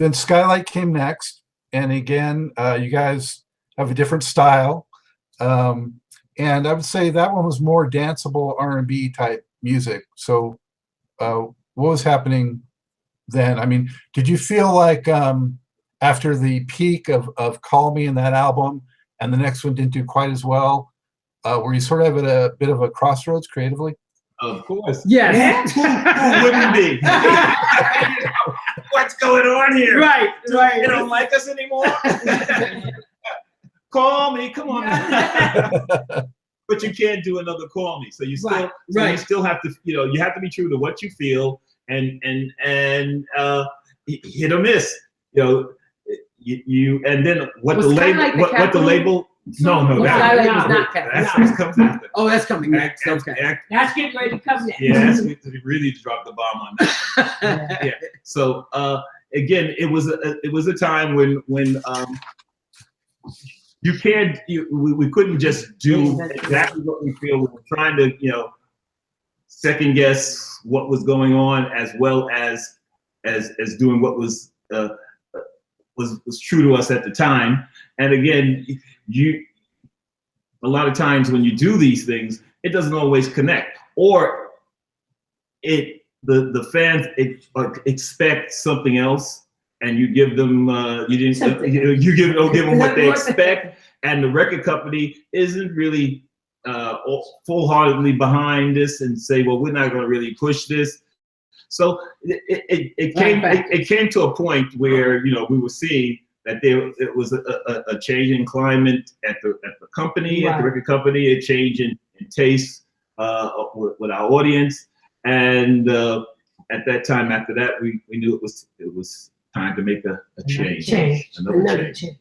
then Skylight came next, and again, you guys have a different style, and I would say that one was more danceable R&B type music. So, what was happening then? I mean, did you feel like after the peak of Call Me in that album, and the next one didn't do quite as well, were you sort of at a bit of a crossroads creatively? Of course. Yes. Who wouldn't be? What's going on here? Right. You don't like us anymore? Call me, come on. But you can't do another Call Me. So you still, you still have to, you have to be true to what you feel and hit or miss. You and then what the label. No, that comes after. Oh, that's coming next. Okay. That's getting ready to come next. Yeah, that's really dropped the bomb on that. Yeah. So again, it was a time when you can't. We couldn't just do exactly what we feel. We were trying to second guess what was going on, as well as doing what was true to us at the time. And again, a lot of times when you do these things, it doesn't always connect, or the fans expect something else, and you give them you don't give them what they expect, and the record company isn't really full-heartedly behind this and say, well, we're not going to really push this. So it came to a point where we were seeing that it was a change in climate at the company, at the record company, a change in taste with our audience, and at that time, after that, we knew it was time to make a change. Another change.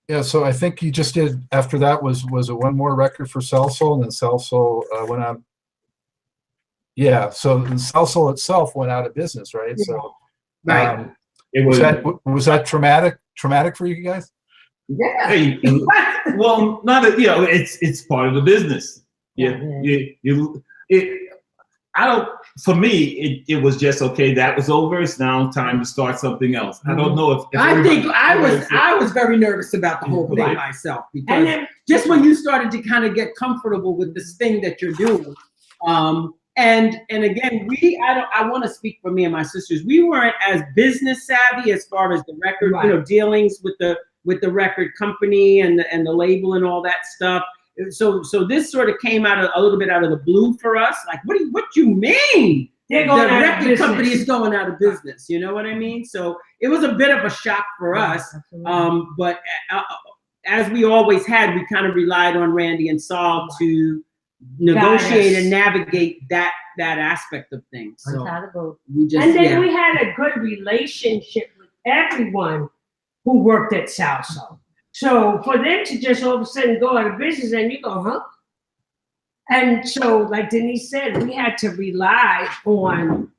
Yeah, so I think you just did, after that was it one more record for Salsoul, and then Salsoul went on. Yeah, so Salsoul itself went out of business, right? Yeah. So, right. Was that traumatic for you guys? Yeah. Well, it's part of the business. Yeah. For me, it was just okay. That was over. It's now time to start something else. I don't know if I think I was very nervous about the whole thing myself, because just when you started to kind of get comfortable with this thing that you're doing, and again, I want to speak for me and my sisters. We weren't as business savvy as far as the record, dealings with the record company and the label and all that stuff. So this sort of came out a little bit out of the blue for us. Like, what do you mean? The record company is going out of business. You know what I mean? So it was a bit of a shock for us. But as we always had, we kind of relied on Randy and Saul to negotiate and navigate that aspect of things. So we had a good relationship with everyone who worked at Salsoul. So for them to just all of a sudden go out of business, and you go, huh? And so, like Denise said, we had to rely on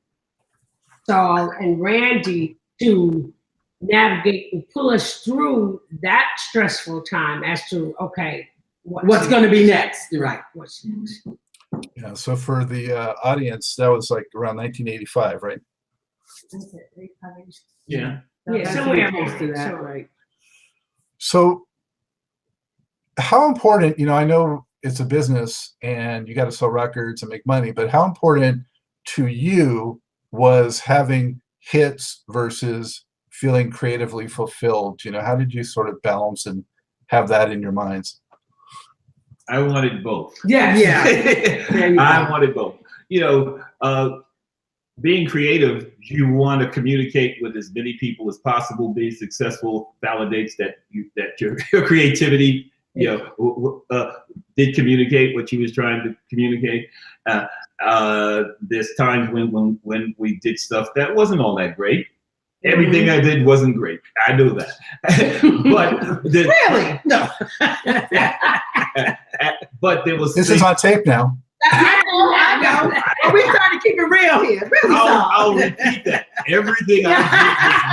Saul and Randy to navigate and pull us through that stressful time as to, okay, what's going to be next? Right. What's next? Yeah. So for the audience, that was like around 1985, right? Yeah. Yeah, somewhere close to that, right? So how important, I know it's a business and you got to sell records and make money, but how important to you was having hits versus feeling creatively fulfilled? How did you sort of balance and have that in your minds? I wanted both. Yeah. I wanted both. Being creative, you want to communicate with as many people as possible. Being successful validates that your creativity, did communicate what you was trying to communicate. There's times when we did stuff that wasn't all that great. Everything I did wasn't great. I knew that. But really? No. But there was. This is on tape now. I know. We're trying to keep it real here. Really, I'll repeat that. Everything I did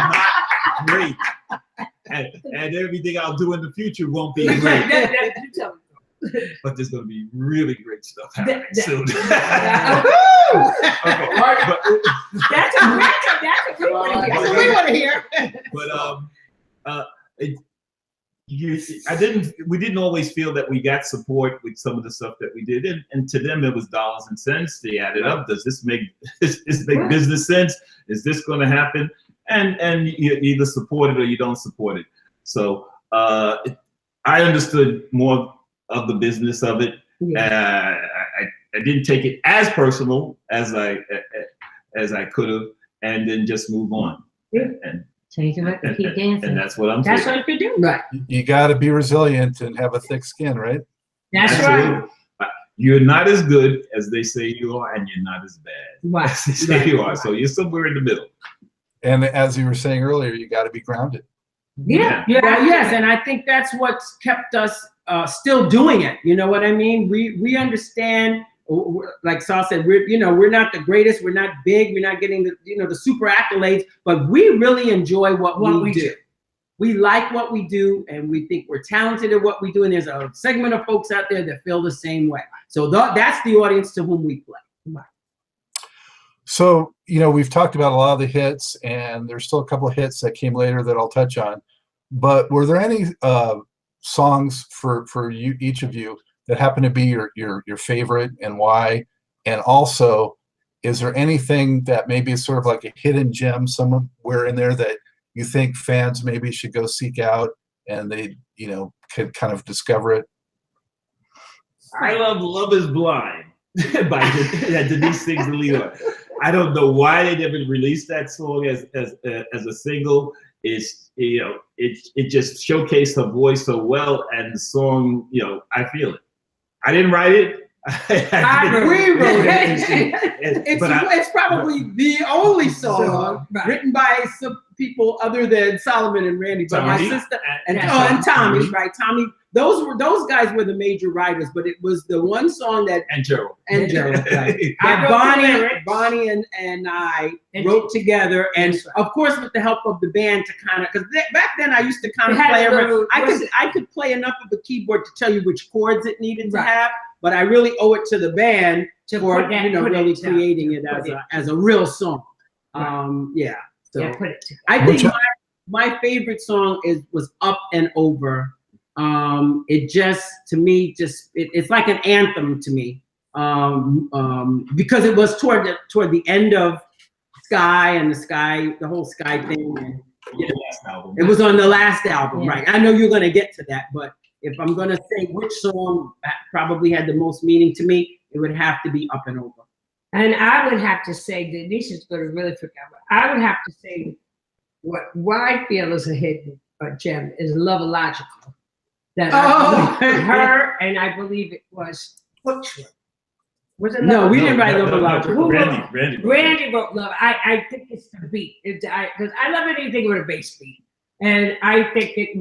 was not great. And everything I'll do in the future won't be great. but there's going to be really great stuff happening soon. Okay. But, That's a good one. That's what we want to hear. But we didn't always feel that we got support with some of the stuff that we did, and to them it was dollars and cents. They added up. Does this make business sense? Is this going to happen? And you either support it or you don't support it. So I understood more of the business of it. Yeah. I didn't take it as personal as I could have, and then just move on. Yeah. And change the record, keep dancing. And that's what I'm That's saying. what you do. Right. You got to be resilient and have a thick skin, right? That's Absolutely. right. You're not as good as they say you are, and you're not as bad Right. as they say you are. So you're somewhere in the middle. And as you were saying earlier, you got to be grounded. Yeah. Well, yes, and I think that's what's kept us still doing it. You know what I mean? We understand. Like Saul said, we're not the greatest, we're not big, we're not getting the super accolades, but we really enjoy what we do. We like what we do, and we think we're talented at what we do, and there's a segment of folks out there that feel the same way. So that's the audience to whom we play. So, we've talked about a lot of the hits, and there's still a couple of hits that came later that I'll touch on. But were there any songs for you, each of you, that happen to be your favorite, and why? And also, is there anything that maybe is sort of like a hidden gem somewhere in there that you think fans maybe should go seek out and they could kind of discover it? I love "Love Is Blind" by Denise sings the lead on. I don't know why they never released that song as a single. It just showcased her voice so well, and the song, I feel it. I didn't write it. We wrote it. It's probably the only song written by some people other than Solomon and Randy, but my sister and Tommy, right? Tommy, those guys were the major writers, but it was the one song that and Gerald, right? Bonnie and I wrote together, and of course with the help of the band to kind of, because back then I used to kind of play around. I could play enough of the keyboard to tell you which chords it needed to have, but I really owe it to the band for really creating it as a real song. So I think my favorite song was "Up and Over." It just, to me, it's like an anthem to me, because it was toward the end of Sky and the whole Sky thing. And, it was on the last album, right? I know you're gonna get to that, but if I'm gonna say which song probably had the most meaning to me, it would have to be "Up and Over." And I would have to say, Denise is going to really forget, but I would have to say what I feel is a hidden gem is "Loveological." That her, and I believe it was Butcher. Was it? No, we didn't write "Loveological." Randy wrote "Love." I think it's the beat, because I love anything with a bass beat, and I think it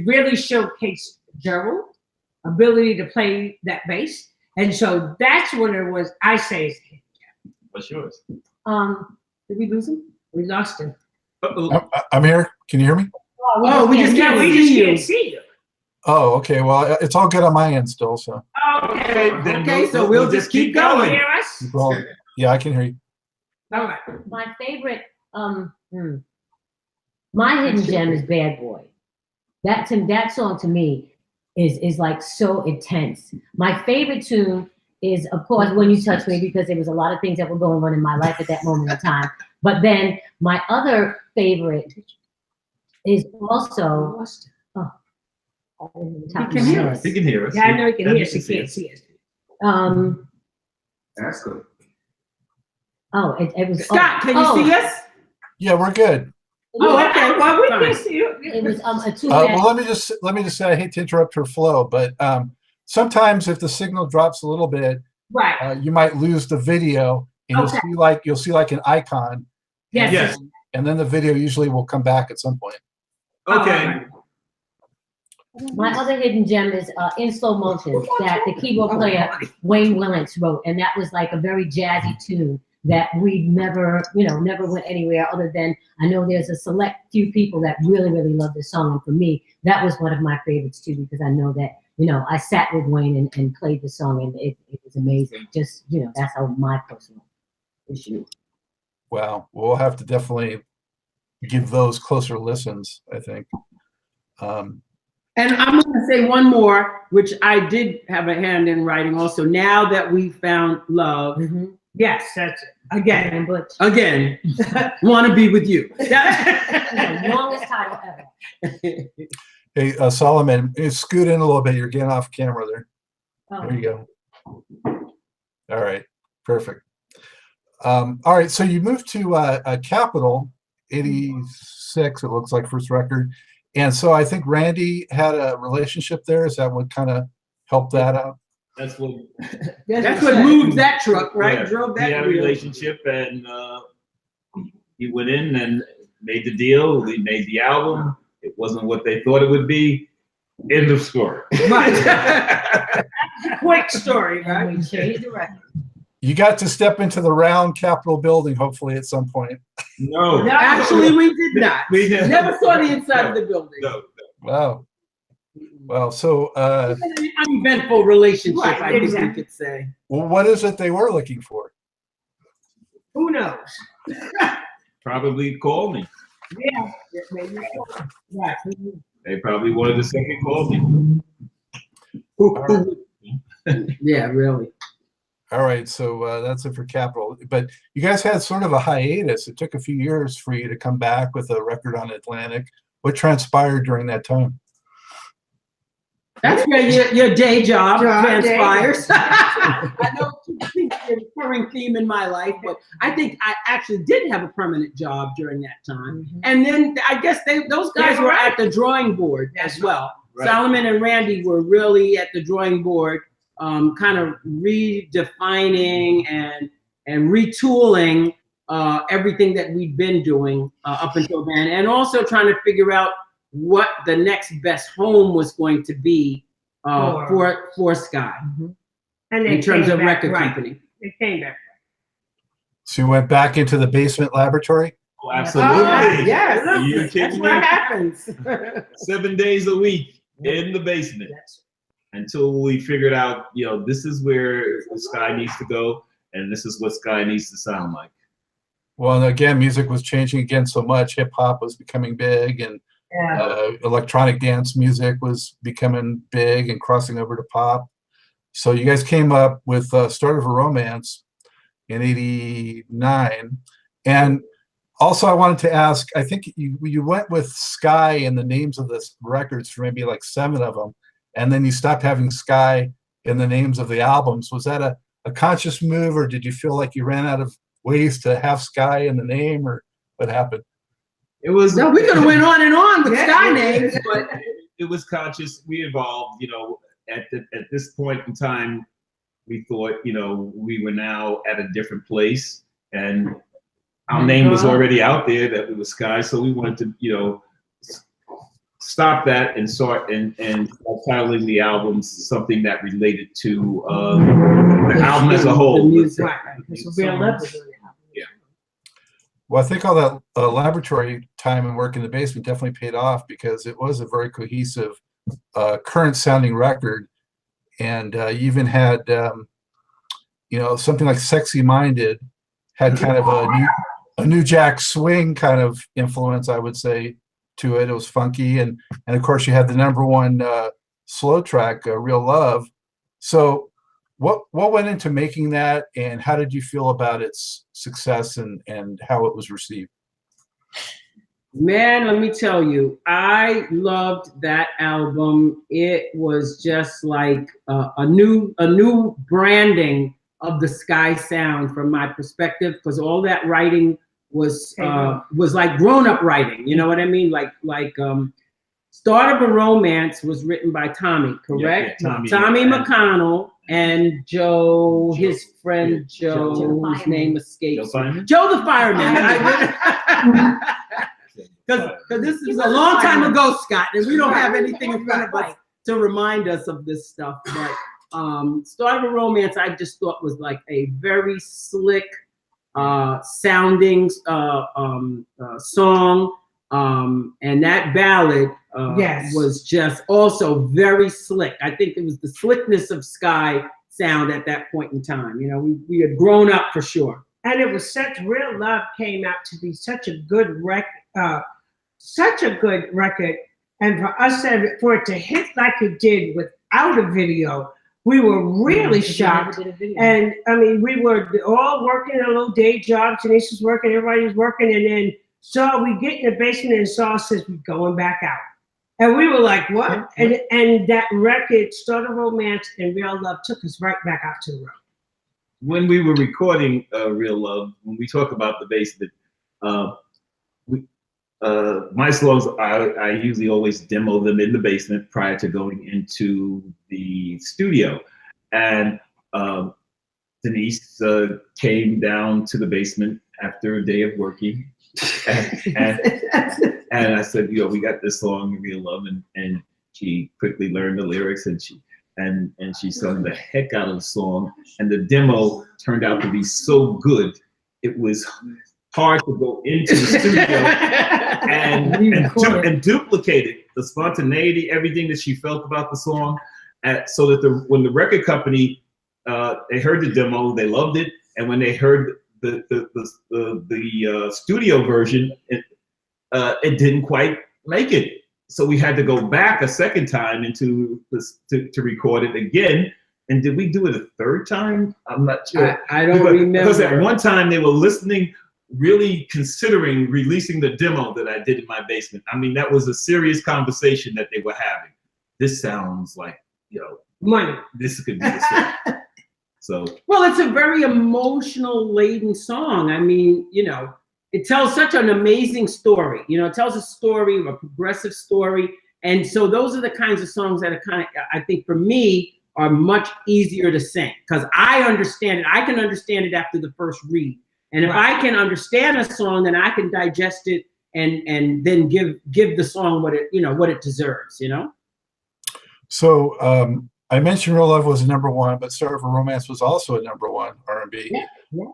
really showcased Gerald's ability to play that bass, and so that's what it was. I say it's a hidden gem. What's yours? Did we lose him? We lost him. I'm here. Can you hear me? We just can't see you. Oh, okay. Well, it's all good on my end still. So. Okay. So we'll just keep going. Hear us? Well, yeah, I can hear you. All right. My favorite, my hidden gem is "Bad Boy." That song to me is like so intense. My favorite tune is, of course, "When You Touch Me," because there was a lot of things that were going on in my life at that moment in time. But then my other favorite is also. He can hear us. He can hear us. Yeah, I know he can hear us. He can't see us. That's good. Oh, it was Scott. Can you see us? Yeah, we're good. Okay. Well, we can see you. It was a tune. Well, let me just say, I hate to interrupt her flow, but sometimes if the signal drops a little bit, right, you might lose the video, and you'll see like an icon. Yes. And then the video usually will come back at some point. Okay. My other hidden gem is "In Slow Motion" that the keyboard player Wayne Willence wrote, and that was like a very jazzy tune that we never went anywhere other than, I know there's a select few people that really, really love this song, and for me, that was one of my favorites too, because I know that you know, I sat with Wayne and played the song, and it was amazing. Just, you know, that's how my personal issue. Wow, we'll have to definitely give those closer listens, I think. And I'm going to say one more, which I did have a hand in writing also. Now that we found love. Mm-hmm. Yes, that's it. Again. Again, want to be with you. The longest title ever. Hey, Solomon, scoot in a little bit. You're getting off camera there. Oh. There you go. All right, perfect. All right, so you moved to Capitol, 86, it looks like, first record. And so I think Randy had a relationship there. Is that what kind of helped that out? That's what moved that truck, right? Yeah, Drove that he had a wheel. relationship, and he went in and made the deal. We made the album. It wasn't what they thought it would be. End of story. Right. Quick story, right? And we changed the record. You got to step into the round Capitol building, hopefully, at some point. No. Actually, we did not. We didn't. Never saw the inside of the building. No. Wow. Well, so An uneventful relationship, Right, I think exactly. we could say. well, what is it they were looking for? Who knows? Probably call me. Yeah, maybe so. Right. They probably wanted a second call me. Yeah, really. All right, so that's it for Capitol. But you guys had sort of a hiatus. It took a few years for you to come back with a record on Atlantic. What transpired during that time? That's where your day job Job, transpires. day. I know it's a recurring theme in my life, but I think I actually did have a permanent job during that time. Mhm. And then I guess those guys Yeah, were right. at the drawing board That's as well. right. Solomon and Randy were really at the drawing board, kind of redefining and retooling everything that we'd been doing up until then, and also trying to figure out what the next best home was going to be for Sky And they in terms came of back, record right. company. They came back. So you went back into the basement laboratory? Oh, absolutely. Yes, Are you that's kidding what me? happens. 7 days a week in the basement until we figured out, you know, this is where Sky needs to go, and this is what Sky needs to sound like. Well, and again, music was changing again so much. Hip hop was becoming big, and Yeah. electronic dance music was becoming big and crossing over to pop. So you guys came up with Start of a Romance in '89. And also I wanted to ask, I think you went with Sky in the names of the records for maybe like 7 of them, and then you stopped having Sky in the names of the albums. Was that a conscious move, or did you feel like you ran out of ways to have Sky in the name, or what happened? It was No, we could have went on and on with Yeah. Sky names, but it was conscious. We evolved, you know, at this point in time, we thought, you know, we were now at a different place, and our name was already out there that we were Sky. So we wanted to, you know, stop that and start and titling the albums something that related to the album as a whole. The music. Right. It's a real level. Well, I think all that laboratory time and work in the basement definitely paid off, because it was a very cohesive, current sounding record. And you even had, you know, something like Sexy Minded had kind of a new jack swing kind of influence, I would say, to it. It was funky. And of course you had the #1 slow track, Real Love. So what went into making that, and how did you feel about its success and how it was received? man, let me tell you, I loved that album. It was just like a new branding of the Sky sound from my perspective, because all that writing was like grown-up writing. You know what I mean? Like Start of a Romance was written by Tommy, correct? Yeah, Tommy McConnell and Joe, his friend Joe, Joe whose Fireman. name escapes me. Fireman? Joe the Fireman. Because this is a long time ago, Scott, and we don't have anything in front of us to remind us of this stuff. But Start of a Romance, I just thought was like a very slick sounding song. And that ballad Yes. was just also very slick. I think it was the slickness of Sky sound at that point in time. You know, we had grown up for sure. And it was such, Real Love came out to be such a good record, such a good record. And for us, for it to hit like it did without a video, we were really shocked. And I mean, we were all working a little day jobs. Denise was working, everybody was working. And then we get in the basement and saw says, we're going back out. And we were like, what? And that record, Start a Romance and Real Love, took us right back out to the road. When we were recording Real Love, when we talk about the basement, my songs, I usually always demo them in the basement prior to going into the studio. And Denise came down to the basement after a day of working. And I said, you know, we got this song, Real Love, and she quickly learned the lyrics, and she sung the heck out of the song. And the demo turned out to be so good, it was hard to go into the studio and duplicate the spontaneity, everything that she felt about the song, so that when the record company they heard the demo, they loved it, and when they heard the studio version, it didn't quite make it. So we had to go back a second time into this to record it again. And did we do it a third time? I'm not sure. I don't remember. Because at one time they were listening, really considering releasing the demo that I did in my basement. I mean, that was a serious conversation that they were having. This sounds like, you know, money. This could be the song. So. Well, it's a very emotional laden song. I mean, you know, it tells such an amazing story. You know, it tells a story, a progressive story. And so those are the kinds of songs that are kind of, I think for me, are much easier to sing because I understand it. I can understand it after the first read. And if I can understand a song, then I can digest it and then give the song what it deserves, you know? So I mentioned Real Love was a #1, but Start of a Romance was also a #1 R&B.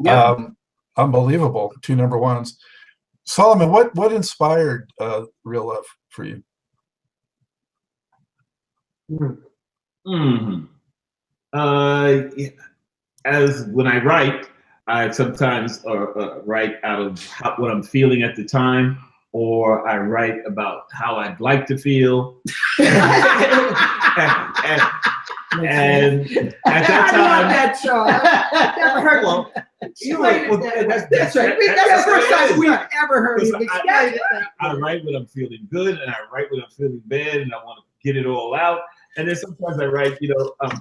Yeah. Unbelievable, 2 #1s. Solomon, what inspired Real Love for you? As when I write, I sometimes write out of what I'm feeling at the time, or I write about how I'd like to feel. And at that time, I love that song. Never heard well, that's right. That's the first time we've ever heard it. I write when I'm feeling good, and I write when I'm feeling bad, and I want to get it all out. And then sometimes I write, you know, I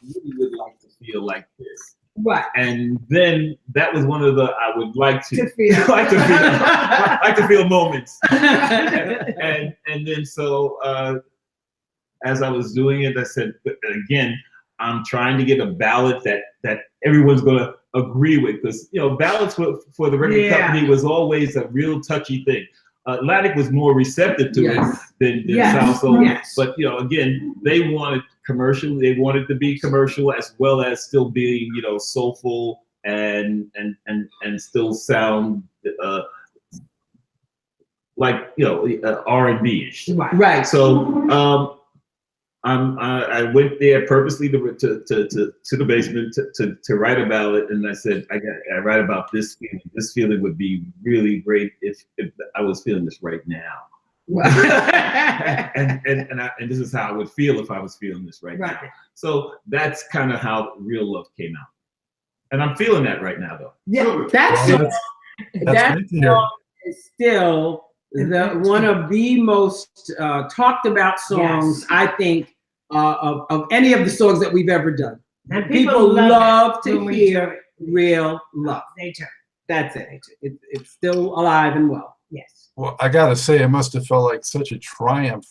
really would like to feel like this. Right. And then that was one of the I would like to feel like to feel moments. and then so as I was doing it, I said, again, I'm trying to get a ballad that everyone's going to agree with, because, you know, ballads for the record company was always a real touchy thing. Atlantic was more receptive to it than Salsoul. Yes. But, you know, again, they wanted commercial. They wanted to be commercial as well as still being, you know, soulful and still sound like, you know, R&B-ish. Right. So I went there purposely to the basement to write a ballad, and I said I write about this feeling. This feeling would be really great if I was feeling this right now. and this is how I would feel if I was feeling this right now. So that's kind of how Real Love came out, and I'm feeling that right now, though. Yeah, that song is still one of the most talked about songs, I think, of any of the songs that we've ever done. And people love to hear Real Love. They do. That's it. It's still alive and well. Yes. Well, I gotta say, it must have felt like such a triumph.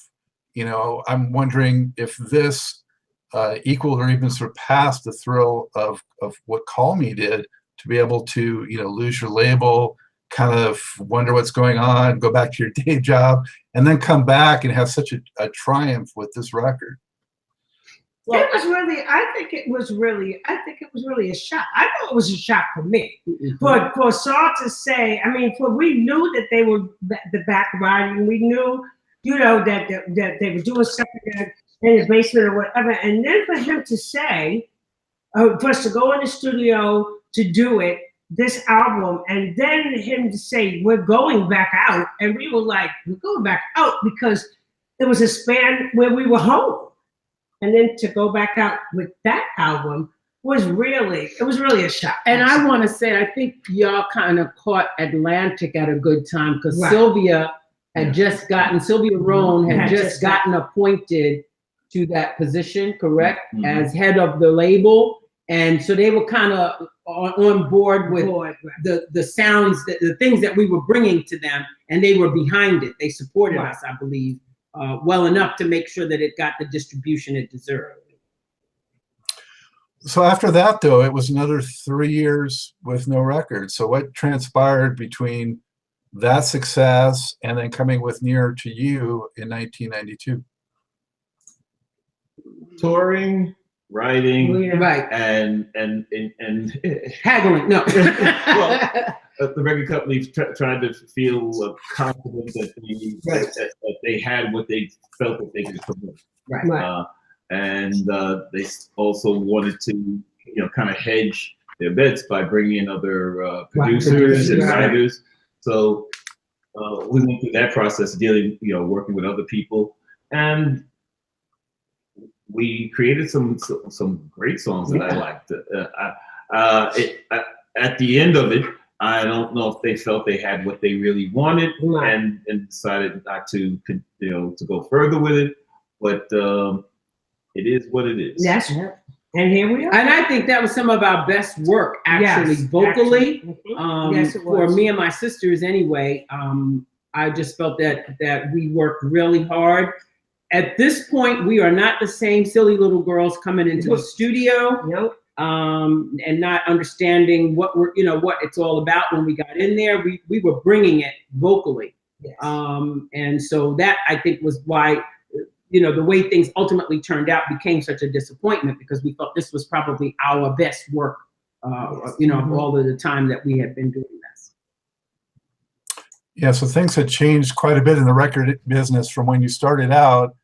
You know, I'm wondering if this equaled or even surpassed the thrill of what Call Me did, to be able to, you know, lose your label, kind of wonder what's going on, go back to your day job, and then come back and have such a triumph with this record. Well, I think it was really a shock. I know it was a shock for me. Mm-hmm. For Saul to say, I mean, we knew that they were the back riding. We knew you know, that they were doing something in the basement or whatever. And then for him to say, for us to go in the studio to do it, this album, and then him to say, we're going back out. And we were like, we're going back out because there was a span where we were home. And then to go back out with that album was really a shock. And I want to say, I think y'all kind of caught Atlantic at a good time because Right. Sylvia Rohn had just gotten appointed to that position, correct? Mhm. As head of the label. And so they were kind of on board with the sounds, the things that we were bringing to them, and they were behind it. They supported us, I believe, well enough to make sure that it got the distribution it deserved. So after that, though, it was another 3 years with no record. So what transpired between that success and then coming with Nearer to You in 1992? Touring, writing, Right. and Haggling, no. Well, the record company tried to feel confident that they had what they felt that they could promote. Right. And they also wanted to, you know, kind of hedge their bets by bringing in other producers and writers. So we went through that process, dealing, you know, working with other people, and we created some great songs that I liked. At the end of it, I don't know if they felt they had what they really wanted, and decided not to, you know, to go further with it. But it is what it is. Yes. And here we are. And I think that was some of our best work, actually, vocally. Yes, it for was. me and my sisters, anyway. I just felt that we worked really hard. At this point, we are not the same silly little girls coming into the studio. Nope. And not understanding what it's all about when we got in there. We were bringing it vocally. Yes. And so that, I think, was why, you know, the way things ultimately turned out became such a disappointment, because we thought this was probably our best work, you know, of all of the time that we had been doing this. Yeah, so things had changed quite a bit in the record business from when you started out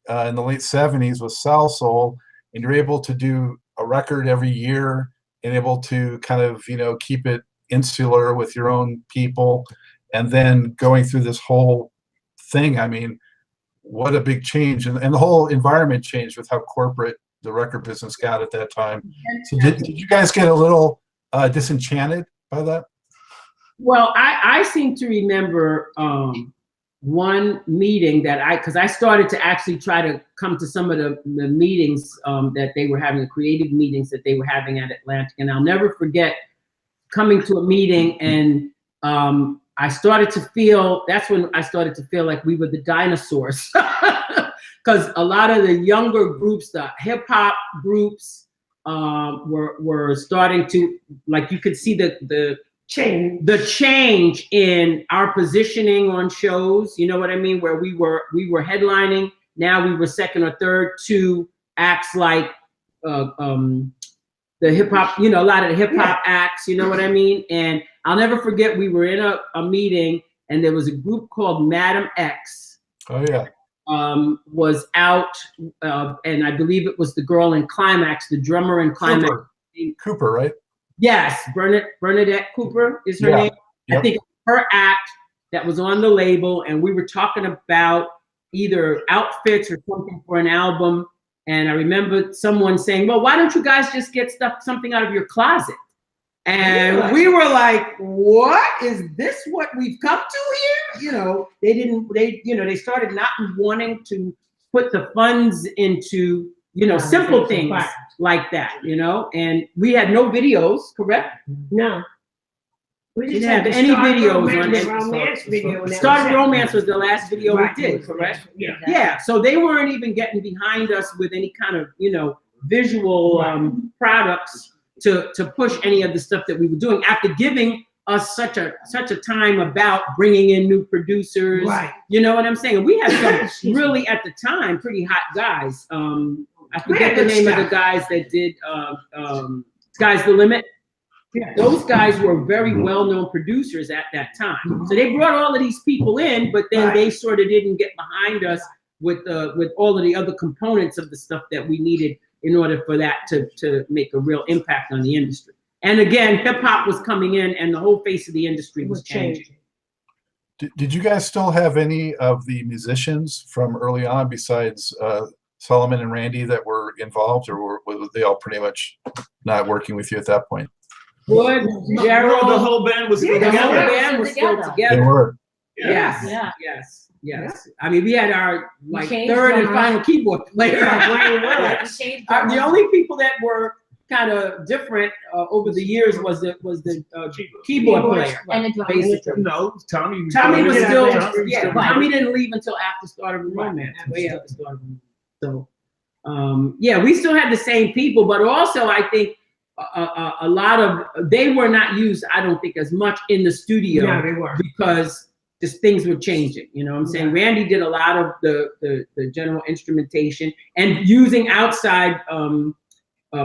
in the late 70s with Salsoul, and you're able to do a record every year and able to kind of, you know, keep it insular with your own people, and then going through this whole thing. I mean, what a big change, and the whole environment changed with how corporate the record business got at that time. So did you guys get a little disenchanted by that? Well, I seem to remember one meeting that because I started to actually try to come to some of the meetings that they were having, the creative meetings that they were having at Atlantic. And I'll never forget coming to a meeting, and that's when I started to feel like we were the dinosaurs. Because a lot of the younger groups, the hip hop groups, were starting to, like, you could see the change in our positioning on shows, you know what I mean? Where we were headlining, now we were second or third to acts like the hip hop, you know, a lot of the hip hop acts, you know what I mean? And I'll never forget, we were in a meeting, and there was a group called Madam X. Oh yeah. Was out, and I believe it was the girl in Climax, the drummer in Climax. Cooper, right? Yes, Bernadette Cooper is her name. Yep. I think it was her act that was on the label, and we were talking about either outfits or something for an album. And I remember someone saying, well, why don't you guys just get something out of your closet? And we were like, what is this? What we've come to here? You know, they started not wanting to put the funds into, you know, simple things like that, you know, and we had no videos, correct? No. We didn't have any videos on it. Romance video. Started Romance was the last video we did, correct? Yeah. Yeah, so they weren't even getting behind us with any kind of, you know, visual products to push any of the stuff that we were doing, after giving us such a time about bringing in new producers. Right. You know what I'm saying? We had some really, at the time, pretty hot guys. I forget the name of the guys that did Sky's the Limit. Yeah. Those guys were very well-known producers at that time. So they brought all of these people in, but then they sort of didn't get behind us with all of the other components of the stuff that we needed in order for that to make a real impact on the industry. And again, hip hop was coming in and the whole face of the industry was changing. Did you guys still have any of the musicians from early on besides Solomon and Randy that were involved, or were they all pretty much not working with you at that point? Wood, Gerald, the whole band was the together. whole band was still together. They were. Yes. Yeah. Yes. I mean, we had our like changed third and our- final keyboard player. Changed The only people that were kind of different over the years was the keyboard player. And the drummer. Basically. No, Tommy was Tommy was still, Tommy yeah, still- Tommy didn't leave until after Start of Romance, way after Start of Romance. So, yeah, we still had the same people, but also I think a lot of, they were not used, I don't think, as much in the studio. No, they were. Because just things were changing, you know what I'm saying? Randy did a lot of the general instrumentation, and using outside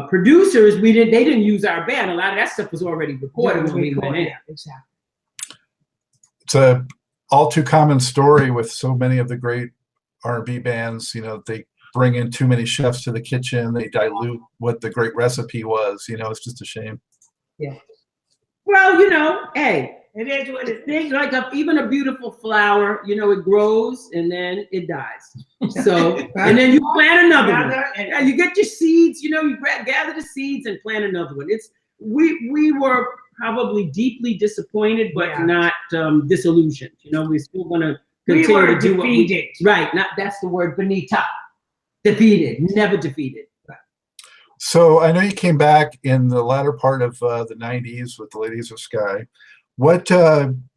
producers, they didn't use our band. A lot of that stuff was already recorded when we went in. Exactly. It's a all too common story with so many of the great R&B bands. You know, they bring in too many chefs to the kitchen. They dilute what the great recipe was. You know, it's just a shame. Yeah. Well, you know, hey, It is what it is. things like even a beautiful flower, you know, it grows and then it dies. So, and then you plant another one. And you get your seeds, you know, you gather the seeds and plant another one. We were probably deeply disappointed, but not disillusioned. You know, we're still gonna continue to do what we did. Right, that's the word, Benita. Defeated, never defeated. So I know you came back in the latter part of the 90s with the Ladies of Sky. What,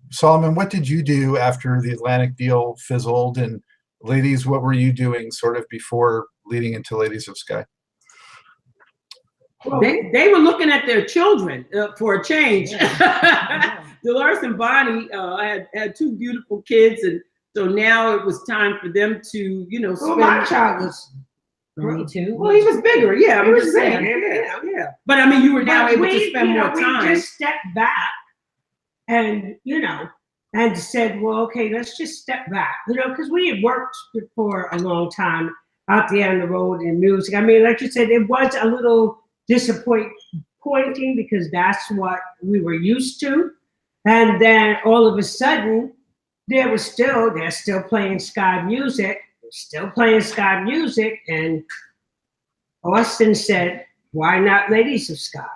Solomon, what did you do after the Atlantic deal fizzled? And ladies, what were you doing sort of before leading into Ladies of Sky? They were looking at their children for a change. Dolores and Bonnie had two beautiful kids, and so now it was time for them to, you know, spend. My child was. Me too. Well, he was bigger, yeah. I'm He just was saying, bigger, yeah. But I mean, you were now able to spend more time. We just stepped back, and and said, well, okay, let's just step back, because we had worked for a long time out there on the road in music. I mean, like you said, it was a little disappointing because that's what we were used to, and then all of a sudden, they're still playing Sky music. Still playing Sky music, and Austin said, why not Ladies of Sky?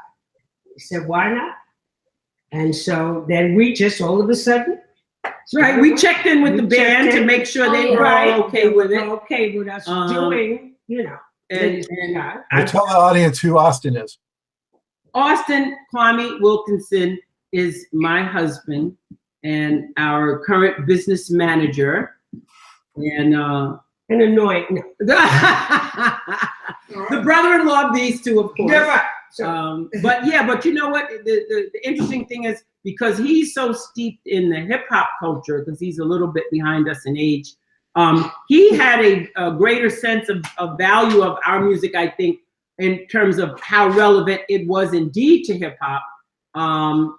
He said, why not? And so then we just all of a sudden, right, we checked in with the band to make sure they were all okay with it. Okay with us doing, And Well, tell the audience who Austin is. Austin Kwame Wilkinson is my husband and our current business manager. And annoying. The brother-in-law of these two, of course. But you know what? The interesting thing is, because he's so steeped in the hip hop culture, because he's a little bit behind us in age, he had a greater sense of value of our music, I think, in terms of how relevant it was indeed to hip hop,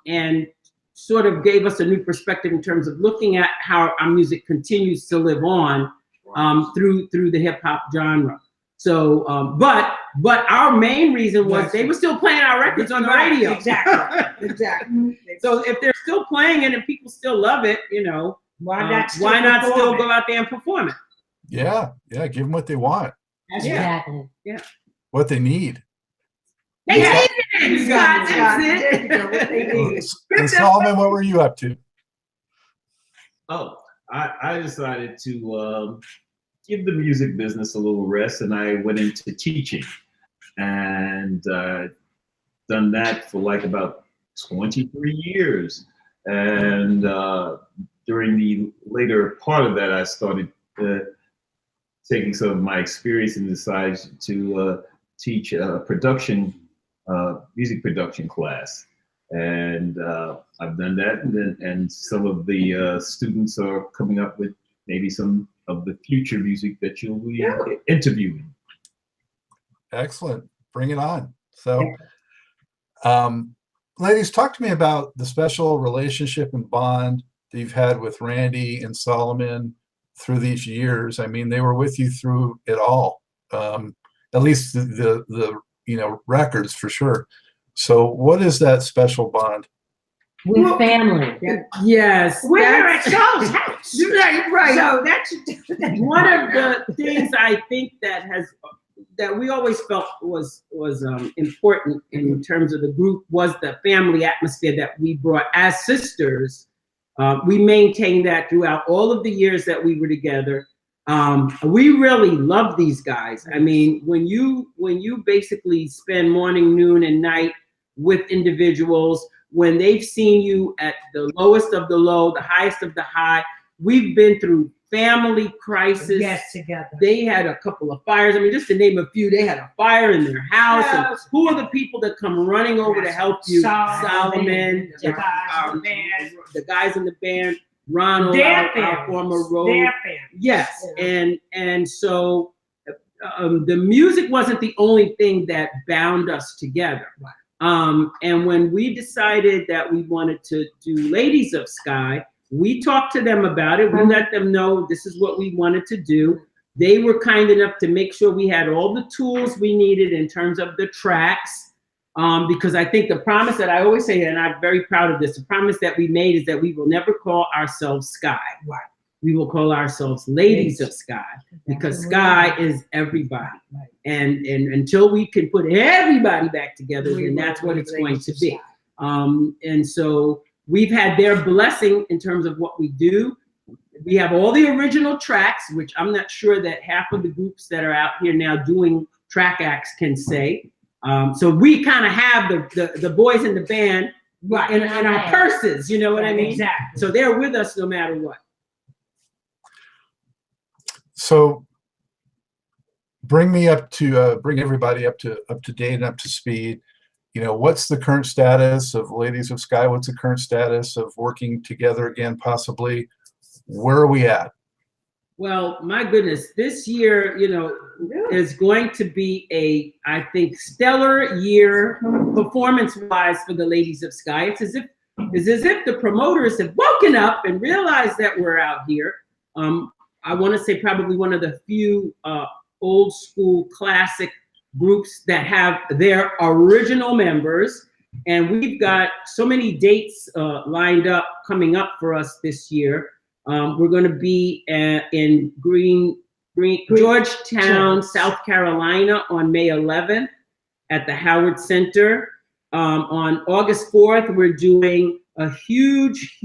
and sort of gave us a new perspective in terms of looking at how our music continues to live on through the hip hop genre. So, but our main reason was they were still playing our records on the radio. Exactly. So if they're still playing it and people still love it, why not still go out there and perform it? Yeah, give them what they want, Exactly. Yeah. what they need. They needed it, Scott. That's it. And Solomon, what were you up to? Oh, I decided to give the music business a little rest, and I went into teaching, and done that for like about 23 years. And during the later part of that, I started taking some of my experience and decided to teach music production class. And I've done that, and some of the students are coming up with maybe some of the future music that you'll be interviewing. Excellent. Bring it on. So Ladies, talk to me about the special relationship and bond that you've had with Randy and Solomon through these years. I mean, they were with you through it all, at least the records for sure. So what is that special bond? With family. Yes. We're at Saul's house. Right. So that's One of the things I think that we always felt was important in terms of the group was the family atmosphere that we brought as sisters. We maintained that throughout all of the years that we were together. We really love these guys. I mean, when you basically spend morning, noon, and night with individuals, when they've seen you at the lowest of the low, the highest of the high, we've been through family crisis. yes, together. They had a couple of fires. I mean, just to name a few, they had a fire in their house. And who are the people that come running over to help you? Solomon, the guys in the band, Ronald, our former road. Their family. Yes, and so the music wasn't the only thing that bound us together. And when we decided that we wanted to do Ladies of Sky, we talked to them about it. We let them know this is what we wanted to do. They were kind enough to make sure we had all the tools we needed in terms of the tracks. Because I think the promise that I always say, and I'm very proud of this, the promise that we made is that we will never call ourselves Sky. Right. We will call ourselves Ladies of Sky, because Sky is everybody. Right. And until we can put everybody back together, then that's what it's going to be. And so we've had their blessing in terms of what we do. We have all the original tracks, which I'm not sure that half of the groups that are out here now doing track acts can say. So we kind of have the boys in the band in our purses, you know what I mean? Exactly. So they're with us no matter what. So bring everybody up to date and up to speed. What's the current status of Ladies of Sky? What's the current status of working together again, possibly? Where are we at? Well, my goodness, this year, is going to be I think, stellar year performance-wise for the Ladies of Sky. It's as if the promoters have woken up and realized that we're out here. I want to say probably one of the few old school classic groups that have their original members. And we've got so many dates lined up coming up for us this year. We're going to be in Georgetown, South Carolina on May 11th at the Howard Center. On August 4th, we're doing a huge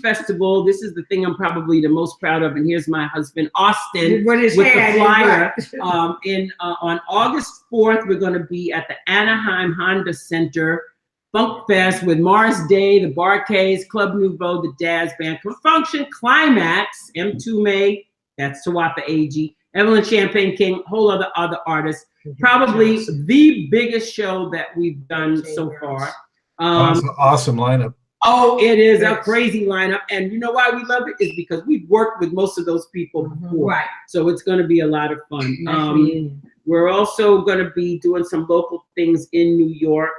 festival. This is the thing I'm probably the most proud of. And here's my husband, Austin, with the flyer. On August 4th, we're going to be at the Anaheim Honda Center Funk Fest with Morris Day, the Barcades, Club Nouveau, the Jazz Band, Function, Climax, M2 May, that's Tawapa AG, Evelyn Champagne King, whole other artists. Probably the biggest show that we've done so far. Awesome lineup. Oh, it is a crazy lineup. And you know why we love it? Is because we've worked with most of those people before. Right. So it's going to be a lot of fun. We're also going to be doing some local things in New York.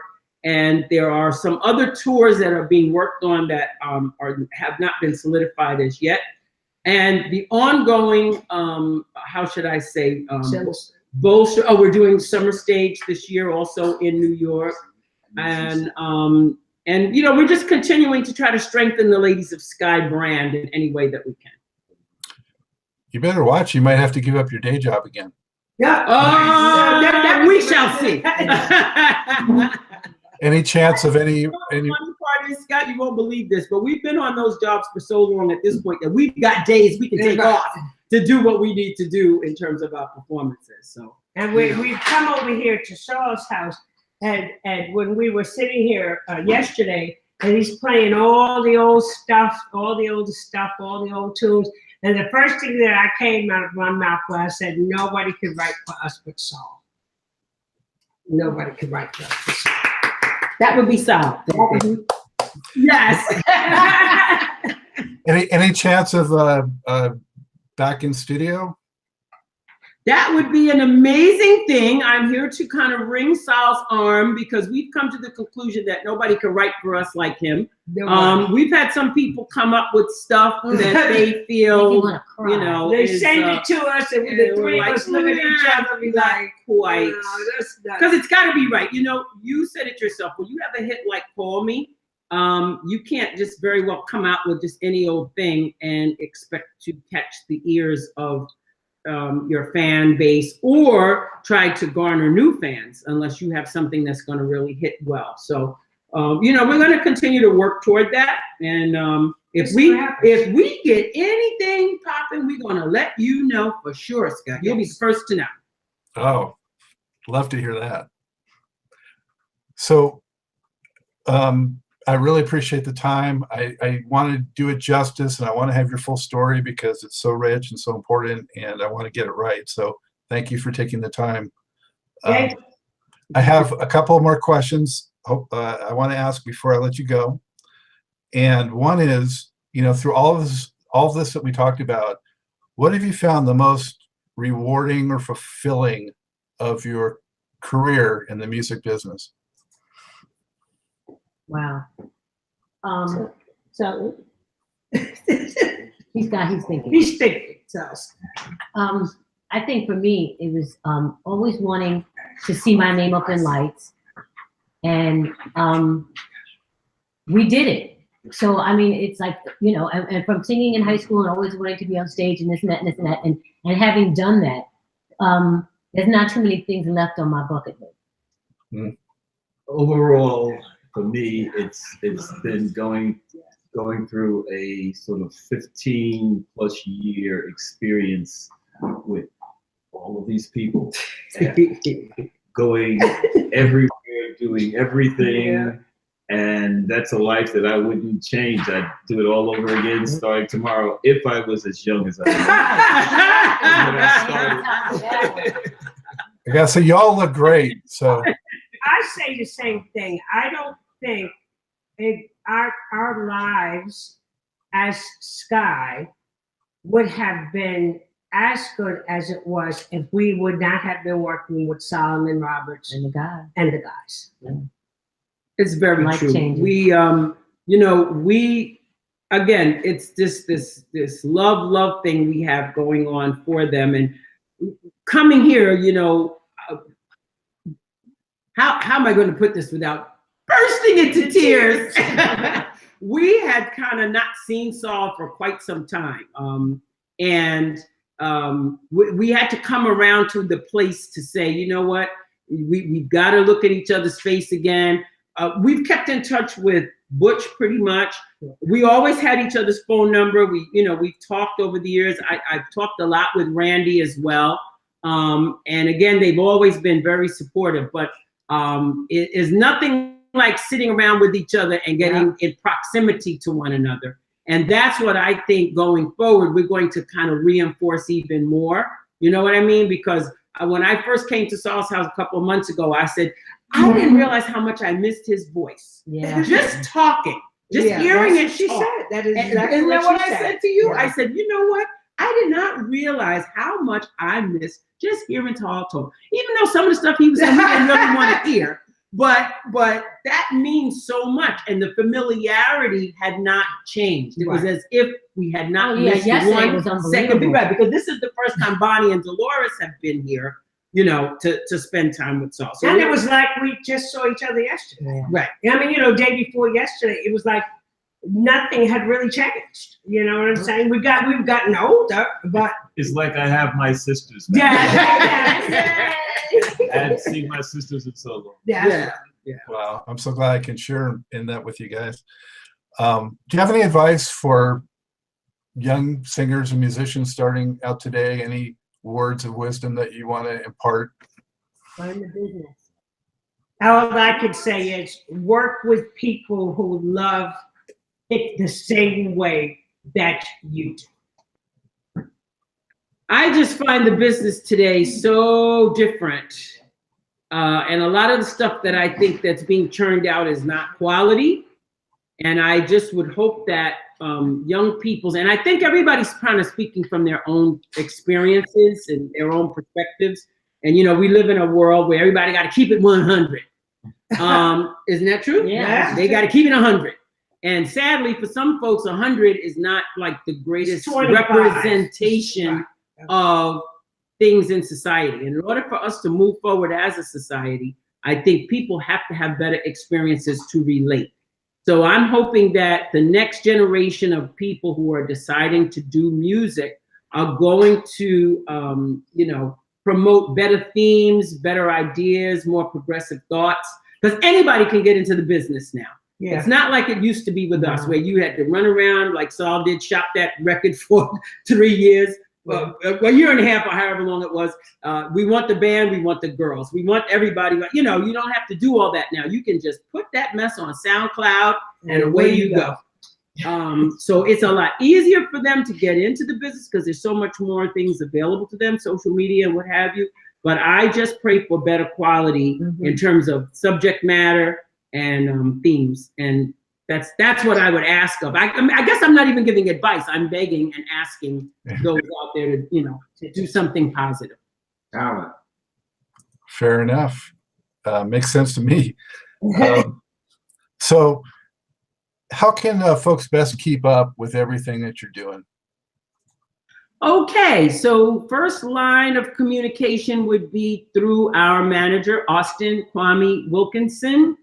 And there are some other tours that are being worked on that have not been solidified as yet. And the ongoing, how should I say, we're doing Summer Stage this year also in New York. And we're just continuing to try to strengthen the Ladies of Sky brand in any way that we can. You better watch. You might have to give up your day job again. Yeah. That we shall see. Any chance of any? The funny part is, Scott, you won't believe this, but we've been on those jobs for so long at this point that we've got days we can take off to do what we need to do in terms of our performances. So, and we've come over here to Saul's house, and when we were sitting here yesterday, and he's playing all the old stuff, all the old tunes, and the first thing that I came out of my mouth was, I said, nobody could write for us but Saul. Nobody could write for us but Saul. That would be Saul. Yes. Any chance of back in studio? that would be an amazing thing. I'm here to kind of ring Sal's arm because we've come to the conclusion that nobody can write for us like him. We've had some people come up with stuff that they feel, you know, they send it to us, and the three of us look at each other and be like, quite. Because it's got to be right. You know, you said it yourself. When you have a hit like Call Me, you can't just very well come out with just any old thing and expect to catch the ears of your fan base or try to garner new fans unless you have something that's going to really hit well. So, you know, we're going to continue to work toward that. And if we get anything popping, we're going to let you know for sure, Scott. You'll be the first to know. Oh, love to hear that. So, I really appreciate the time. I want to do it justice, and I want to have your full story because it's so rich and so important, and I want to get it right. So thank you for taking the time. I have a couple more questions I want to ask before I let you go. And one is, you know, through all of this that we talked about, what have you found the most rewarding or fulfilling of your career in the music business? Wow. So He's thinking. He's thinking. So I think for me, it was always wanting to see my name up in lights, and we did it. So I mean, it's like, you know, and from singing in high school and always wanting to be on stage and this and that and this and that, and having done that, there's not too many things left on my bucket list. Overall, for me, it's been going through a sort of 15+ year experience with all of these people, going everywhere, doing everything, and that's a life that I wouldn't change. I'd do it all over again starting tomorrow if I was as young as I was. I gotta say, y'all look great. So I say the same thing. I don't think our lives as Sky would have been as good as it was if we would not have been working with Solomon Roberts And the guys. Yeah. It's very Life true. changing. We, you know, we, again, it's just this love thing we have going on for them. And coming here, you know, how am I going to put this without bursting into tears? We had kind of not seen Saul for quite some time. And we had to come around to the place to say, you know what, we've got to look at each other's face again. We've kept in touch with Butch pretty much. We always had each other's phone number. We've talked over the years. I've talked a lot with Randy as well. And again, they've always been very supportive, but it is nothing like sitting around with each other and getting in proximity to one another. And that's what I think going forward, we're going to kind of reinforce even more. You know what I mean? Because when I first came to Saul's house a couple of months ago, I said, I didn't realize how much I missed his voice. Yeah. Just talking, just hearing it. She talk. said that is And exactly isn't that what she I said. said to you? Yeah. I said, you know what? I did not realize how much I missed just hearing Tall talk. Even though some of the stuff he was saying we didn't really want to hear. But that means so much, and the familiarity had not changed. It was as if we had not missed one second. Right, because this is the first time Bonnie and Delores have been here, you know, to spend time with Saul. So and it was like we just saw each other yesterday. Right. I mean, you know, day before yesterday, it was like nothing had really changed. You know what I'm saying? We've gotten older, but It's like I have my sisters back. yeah. I hadn't seen my sisters in so long. Yeah. wow, I'm so glad I can share in that with you guys. Do you have any advice for young singers and musicians starting out today? Any words of wisdom that you want to impart? Learn the business. All I could say is work with people who love it the same way that you do. I just find the business today so different. And a lot of the stuff that I think that's being churned out is not quality. And I just would hope that young people's, and I think everybody's kind of speaking from their own experiences and their own perspectives. And, you know, we live in a world where everybody got to keep it 100. Isn't that true? Yeah. They got to keep it 100. And sadly, for some folks, 100 is not like the greatest representation of things in society. And in order for us to move forward as a society, I think people have to have better experiences to relate. So I'm hoping that the next generation of people who are deciding to do music are going to, you know, promote better themes, better ideas, more progressive thoughts, because anybody can get into the business now. Yeah. It's not like it used to be with us, where you had to run around like Saul did, shop that record for 3 years, well, a year and a half or however long it was. We want the band, we want the girls, we want everybody. You know, you don't have to do all that now. You can just put that mess on SoundCloud and away you go. So it's a lot easier for them to get into the business because there's so much more things available to them, social media and what have you. But I just pray for better quality in terms of subject matter and themes. And that's what I would ask of. I guess I'm not even giving advice. I'm begging and asking those out there to, you know, to do something positive. Fair enough. Makes sense to me. So how can folks best keep up with everything that you're doing? Okay, so first line of communication would be through our manager, Austin Kwame Wilkinson.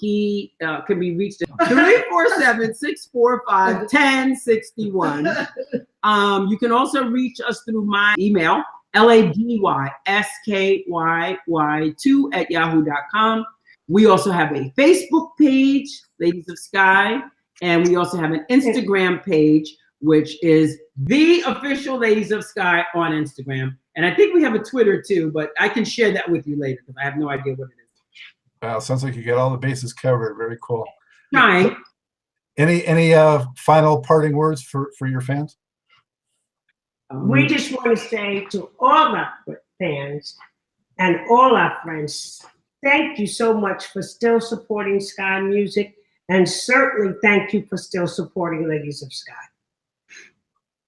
He can be reached at 347-645-1061. You can also reach us through my email, ladyskyyy2@yahoo.com. We also have a Facebook page, Ladies of Sky, and we also have an Instagram page, which is the official Ladies of Sky on Instagram. And I think we have a Twitter too, but I can share that with you later because I have no idea what it is. Wow, sounds like you get all the bases covered. Very cool. Trying. Any final parting words for your fans? We just want to say to all our fans and all our friends, thank you so much for still supporting Sky Music, and certainly thank you for still supporting Ladies of Sky.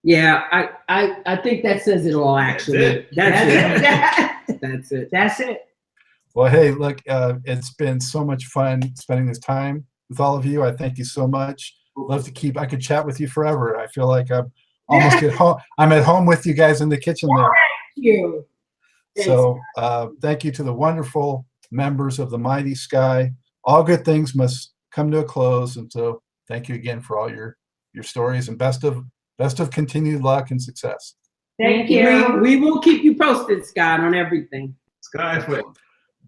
Yeah, I think that says it all, actually. That's it. That's it. Well, hey, look, it's been so much fun spending this time with all of you. I thank you so much. I could chat with you forever. I feel like I'm almost at home. I'm at home with you guys in the kitchen there. Thank you. So thank you to the wonderful members of the Mighty Sky. All good things must come to a close. And so thank you again for all your stories, and best of continued luck and success. Thank you. We will keep you posted, Scott, on everything. Sky.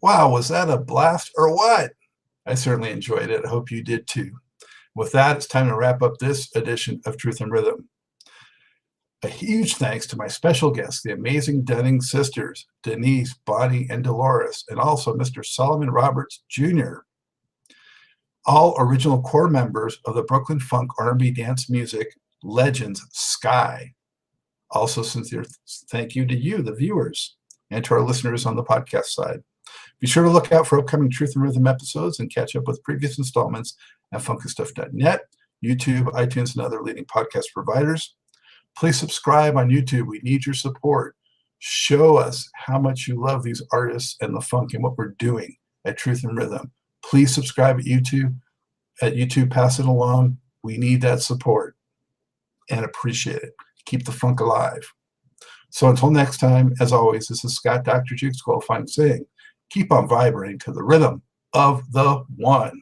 Wow, was that a blast or what? I certainly enjoyed it. I hope you did too. With that, it's time to wrap up this edition of Truth and Rhythm. A huge thanks to my special guests, the amazing Dunnings sisters, Denise, Bonnie, and Delores, and also Mr. Solomon Roberts Jr., all original core members of the Brooklyn funk R&B dance music legends Sky. Also, sincere thank you to you, the viewers, and to our listeners on the podcast side. Be sure to look out for upcoming Truth and Rhythm episodes and catch up with previous installments at funkystuff.net, YouTube, iTunes, and other leading podcast providers. Please subscribe on YouTube. We need your support. Show us how much you love these artists and the funk and what we're doing at Truth and Rhythm. Please subscribe at YouTube. Pass it along. We need that support and appreciate it. Keep the funk alive. So until next time, as always, this is Scott Dr. Jukes Goldfine saying, keep on vibrating to the rhythm of the one.